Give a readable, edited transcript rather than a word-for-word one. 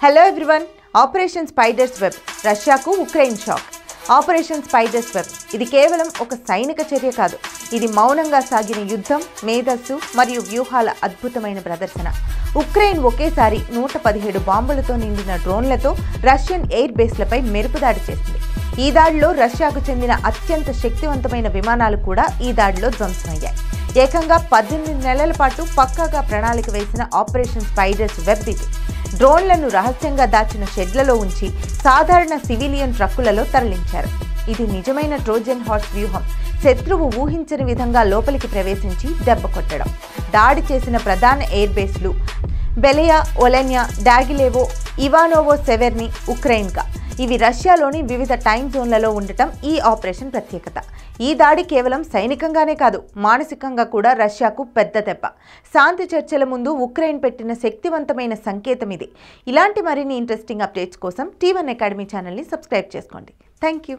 Hello everyone. Operation spider's web రష్యాకు Ukraine shock. Operation spider's web ఇది కేవలం ఒక సైనిక చర్య కాదు. ఇది మౌనంగా సాగిన యుద్ధం, మేధస్సు మరియు వ్యూహాల అద్భుతమైన ప్రదర్శన. ఉక్రెయిన్ ఒకేసారి 117 బాంబులతో నిండిన డ్రోన్లతో రష్యన్ ఎయిర్ బేస్లపై మెరుపుదాడి చేసింది. ఈ దాడిలో రష్యాకు చెందిన అత్యంత శక్తివంతమైన విమానాలు కూడా ఈ దాడిలో ధ్వంసమయ్యాయి. ఏకంగా 18 నెలల పాటు పక్కాగా ప్రణాళిక వేసిన ఆపరేషన్ స్పైడర్స్ వెబ్ ఇది. డ్రోన్లను రహస్యంగా దాచిన షెడ్లలో ఉంచి సాధారణ సివిలియన్ ట్రక్కులలో తరలించారు. ఇది నిజమైన ట్రోజన్ హార్స్ వ్యూహం. శత్రువు ఊహించని విధంగా లోపలికి ప్రవేశించి దెబ్బ కొట్టడం. దాడి చేసిన ప్రధాన ఎయిర్ బేస్లు బెలియా, ఒలెన్యా, డాగిలేవో, ఇవానోవో సెవెర్ని, ఉక్రెయిన్గా. ఇవి రష్యాలోని వివిధ టైం జోన్లలో ఉండటం ఈ ఆపరేషన్ ప్రత్యేకత. ఈ దాడి కేవలం సైనికంగానే కాదు, మానసికంగా కూడా రష్యాకు పెద్ద దెబ్బ. శాంతి చర్చల ముందు ఉక్రెయిన్ పెట్టిన శక్తివంతమైన సంకేతం ఇది. ఇలాంటి మరిన్ని ఇంట్రెస్టింగ్ అప్డేట్స్ కోసం T1 అకాడమీ ఛానల్ని సబ్స్క్రైబ్ చేసుకోండి. Thank you.